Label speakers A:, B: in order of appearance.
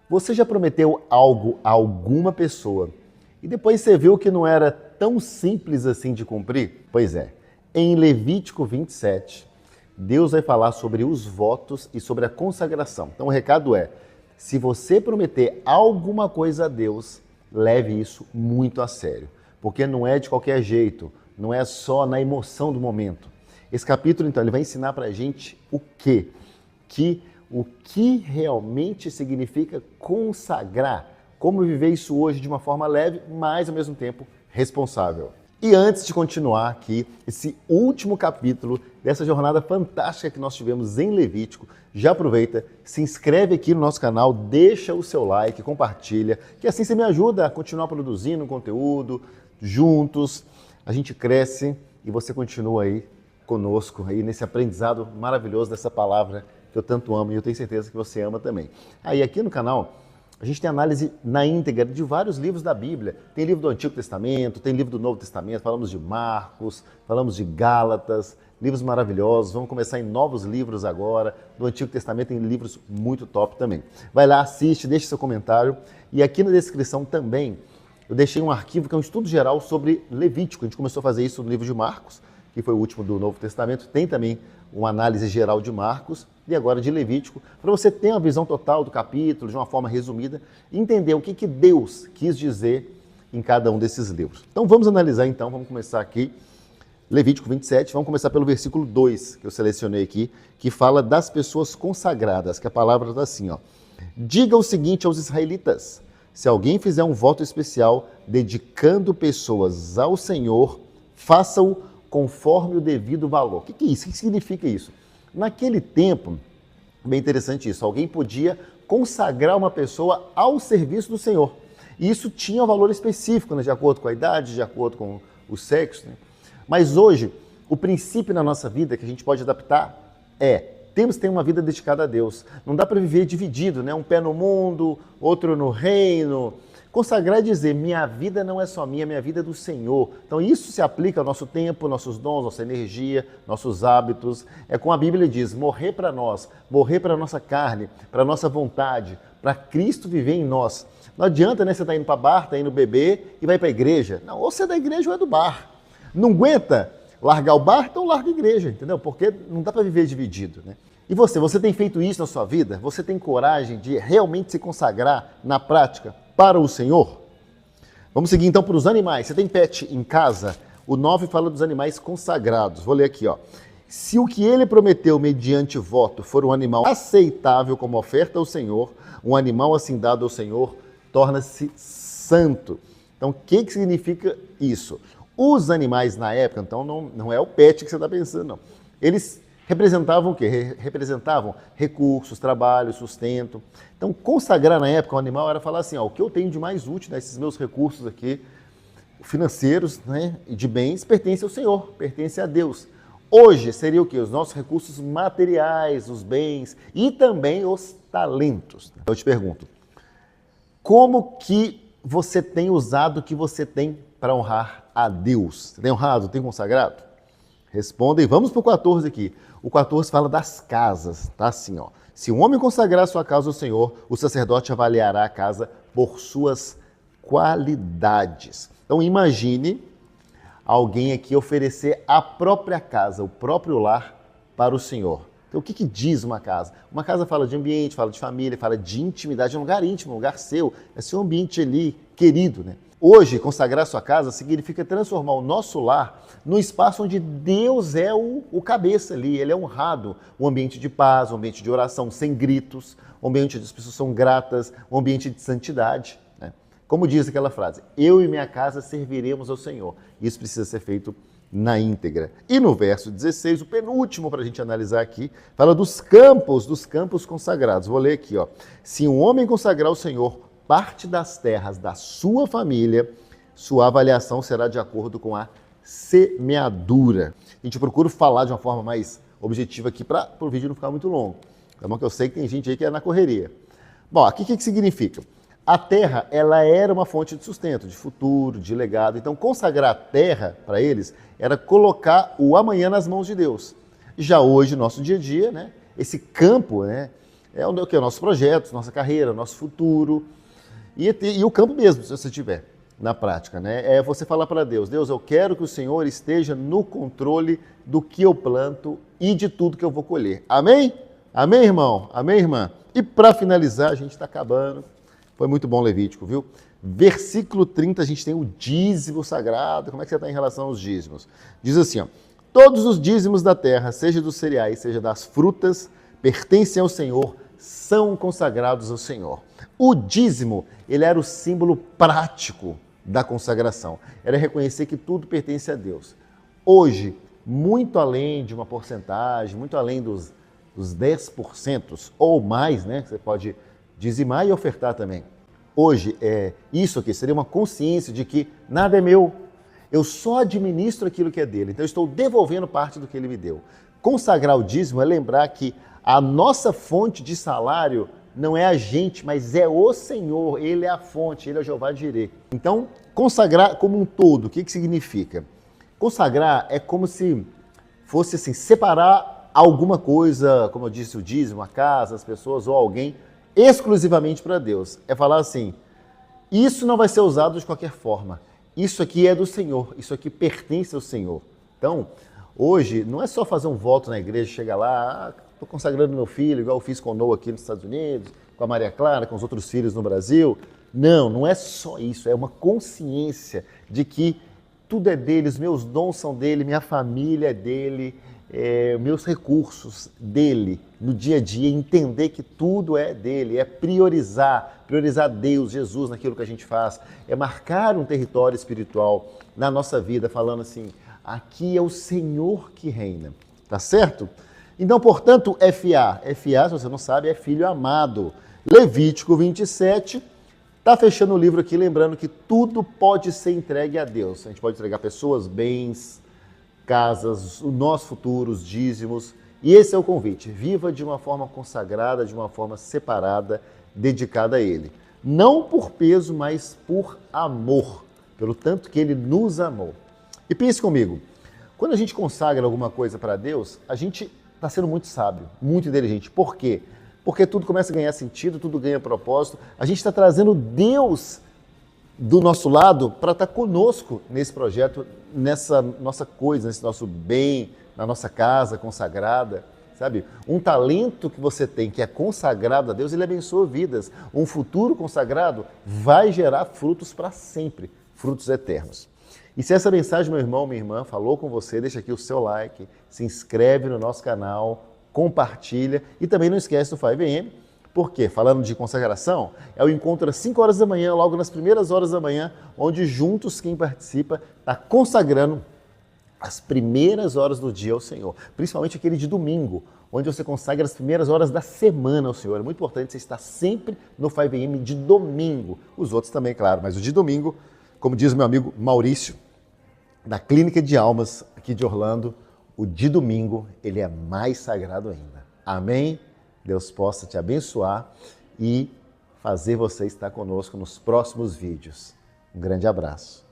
A: Você já prometeu algo a alguma pessoa e depois você viu que não era tão simples assim de cumprir? Pois é, em Levítico 27, Deus vai falar sobre os votos e sobre a consagração. Então o recado é, se você prometer alguma coisa a Deus, leve isso muito a sério, porque não é de qualquer jeito, não é só na emoção do momento. Esse capítulo, então, ele vai ensinar pra gente o quê? O que realmente significa consagrar, como viver isso hoje de uma forma leve, mas ao mesmo tempo responsável. E antes de continuar aqui, esse último capítulo dessa jornada fantástica que nós tivemos em Levítico, já aproveita, se inscreve aqui no nosso canal, deixa o seu like, compartilha, que assim você me ajuda a continuar produzindo conteúdo, juntos, a gente cresce e você continua aí conosco, aí nesse aprendizado maravilhoso dessa palavra que eu tanto amo e eu tenho certeza que você ama também. Aí aqui no canal, a gente tem análise na íntegra de vários livros da Bíblia. Tem livro do Antigo Testamento, tem livro do Novo Testamento, falamos de Marcos, falamos de Gálatas, livros maravilhosos. Vamos começar em novos livros agora. Do Antigo Testamento tem livros muito top também. Vai lá, assiste, deixa seu comentário. E aqui na descrição também, eu deixei um arquivo que é um estudo geral sobre Levítico. A gente começou a fazer isso no livro de Marcos, que foi o último do Novo Testamento. Tem também uma análise geral de Marcos e agora de Levítico, para você ter uma visão total do capítulo, de uma forma resumida, e entender o que Deus quis dizer em cada um desses livros. Então vamos analisar então, vamos começar aqui, Levítico 27, vamos começar pelo versículo 2, que eu selecionei aqui, que fala das pessoas consagradas, que a palavra está assim, ó. Diga o seguinte aos israelitas, se alguém fizer um voto especial dedicando pessoas ao Senhor, faça-o conforme o devido valor. O que é isso? O que significa isso? Naquele tempo, bem interessante isso, alguém podia consagrar uma pessoa ao serviço do Senhor. E isso tinha um valor específico, né, de acordo com a idade, de acordo com o sexo. Né? Mas hoje, o princípio na nossa vida que a gente pode adaptar temos que ter uma vida dedicada a Deus. Não dá para viver dividido, né? Um pé no mundo, outro no reino. Consagrar é dizer, minha vida não é só minha vida é do Senhor. Então isso se aplica ao nosso tempo, nossos dons, nossa energia, nossos hábitos. É como a Bíblia diz, morrer para nós, morrer para a nossa carne, para a nossa vontade, para Cristo viver em nós. Não adianta, né? Você está indo para bar, está indo beber e vai para a igreja. Não, ou você é da igreja ou é do bar. Não aguenta largar o bar, então larga a igreja, entendeu? Porque não dá para viver dividido, né? E você tem feito isso na sua vida? Você tem coragem de realmente se consagrar na prática para o Senhor? Vamos seguir então para os animais. Você tem pet em casa? O 9 fala dos animais consagrados. Vou ler aqui, ó. Se o que ele prometeu mediante voto for um animal aceitável como oferta ao Senhor, um animal assim dado ao Senhor torna-se santo. Então, o que significa isso? Os animais na época, então, não é o pet que você está pensando, não. Eles representavam o quê? Representavam recursos, trabalho, sustento. Então, consagrar na época o animal era falar assim, ó, o que eu tenho de mais útil, né, esses meus recursos aqui, financeiros, né, e de bens, pertence ao Senhor, pertence a Deus. Hoje seria o quê? Os nossos recursos materiais, os bens e também os talentos. Eu te pergunto, como que você tem usado o que você tem para honrar a Deus? Você tem honrado, tem consagrado? Responda e vamos para o 14 aqui. O 14 fala das casas, tá assim, ó. Se um homem consagrar sua casa ao Senhor, o sacerdote avaliará a casa por suas qualidades. Então imagine alguém aqui oferecer a própria casa, o próprio lar para o Senhor. Então o que diz uma casa? Uma casa fala de ambiente, fala de família, fala de intimidade, é um lugar íntimo, um lugar seu, é seu ambiente ali querido, né? Hoje, consagrar sua casa significa transformar o nosso lar no espaço onde Deus é o cabeça ali, Ele é honrado. Um ambiente de paz, um ambiente de oração sem gritos, um ambiente onde as pessoas são gratas, um ambiente de santidade. Né? Como diz aquela frase, eu e minha casa serviremos ao Senhor. Isso precisa ser feito na íntegra. E no verso 16, o penúltimo para a gente analisar aqui, fala dos campos consagrados. Vou ler aqui, ó. Se um homem consagrar ao Senhor parte das terras da sua família, sua avaliação será de acordo com a semeadura. A gente procura falar de uma forma mais objetiva aqui para o vídeo não ficar muito longo. Tá bom? Que eu sei que tem gente aí que é na correria. Bom, aqui o que significa? A terra, ela era uma fonte de sustento, de futuro, de legado. Então, consagrar a terra para eles era colocar o amanhã nas mãos de Deus. Já hoje, nosso dia a dia, né? Esse campo, né? É o que? Nossos projetos, nossa carreira, nosso futuro e o campo mesmo, se você tiver na prática, né? É você falar para Deus, Deus, eu quero que o Senhor esteja no controle do que eu planto e de tudo que eu vou colher. Amém? Amém, irmão? Amém, irmã? E para finalizar, a gente está acabando. Foi muito bom Levítico, viu? Versículo 30, a gente tem o dízimo sagrado. Como é que você está em relação aos dízimos? Diz assim, ó, todos os dízimos da terra, seja dos cereais, seja das frutas, pertencem ao Senhor, são consagrados ao Senhor. O dízimo, ele era o símbolo prático da consagração. Era reconhecer que tudo pertence a Deus. Hoje, muito além de uma porcentagem, muito além dos 10% ou mais, né? Você pode dizimar e ofertar também. Hoje, isso aqui seria uma consciência de que nada é meu. Eu só administro aquilo que é dele. Então, eu estou devolvendo parte do que ele me deu. Consagrar o dízimo é lembrar que a nossa fonte de salário não é a gente, mas é o Senhor. Ele é a fonte, ele é o Jeová Jireh. Então, consagrar como um todo, o que significa? Consagrar é como se fosse assim, separar alguma coisa, como eu disse, o dízimo, a casa, as pessoas ou alguém, exclusivamente para Deus. É falar assim, isso não vai ser usado de qualquer forma. Isso aqui é do Senhor, isso aqui pertence ao Senhor. Então, hoje, não é só fazer um voto na igreja, chegar lá, estou consagrando meu filho, igual eu fiz com o Noah aqui nos Estados Unidos, com a Maria Clara, com os outros filhos no Brasil. Não, não é só isso, é uma consciência de que tudo é dele, os meus dons são dele, minha família é dele, meus recursos dele, no dia a dia, entender que tudo é dele, é priorizar Deus, Jesus naquilo que a gente faz, é marcar um território espiritual na nossa vida, falando assim, aqui é o Senhor que reina, tá certo? Então, portanto, FA, se você não sabe, é filho amado. Levítico 27, tá fechando o livro aqui, lembrando que tudo pode ser entregue a Deus. A gente pode entregar pessoas, bens, casas, o nosso futuro, os dízimos. E esse é o convite. Viva de uma forma consagrada, de uma forma separada, dedicada a Ele. Não por peso, mas por amor. Pelo tanto que Ele nos amou. E pense comigo, quando a gente consagra alguma coisa para Deus, a gente está sendo muito sábio, muito inteligente. Por quê? Porque tudo começa a ganhar sentido, tudo ganha propósito. A gente está trazendo Deus do nosso lado para estar conosco nesse projeto, nessa nossa coisa, nesse nosso bem, na nossa casa consagrada, sabe? Um talento que você tem que é consagrado a Deus, ele abençoa vidas. Um futuro consagrado vai gerar frutos para sempre, frutos eternos. E se essa mensagem, meu irmão, minha irmã, falou com você, deixa aqui o seu like, se inscreve no nosso canal, compartilha e também não esquece do 5am, porque, falando de consagração, é o encontro às 5 horas da manhã, logo nas primeiras horas da manhã, onde juntos quem participa está consagrando as primeiras horas do dia ao Senhor, principalmente aquele de domingo, onde você consagra as primeiras horas da semana ao Senhor. É muito importante você estar sempre no 5am de domingo. Os outros também, claro, mas o de domingo, como diz o meu amigo Maurício, da Clínica de Almas aqui de Orlando, o de domingo, ele é mais sagrado ainda. Amém? Deus possa te abençoar e fazer você estar conosco nos próximos vídeos. Um grande abraço.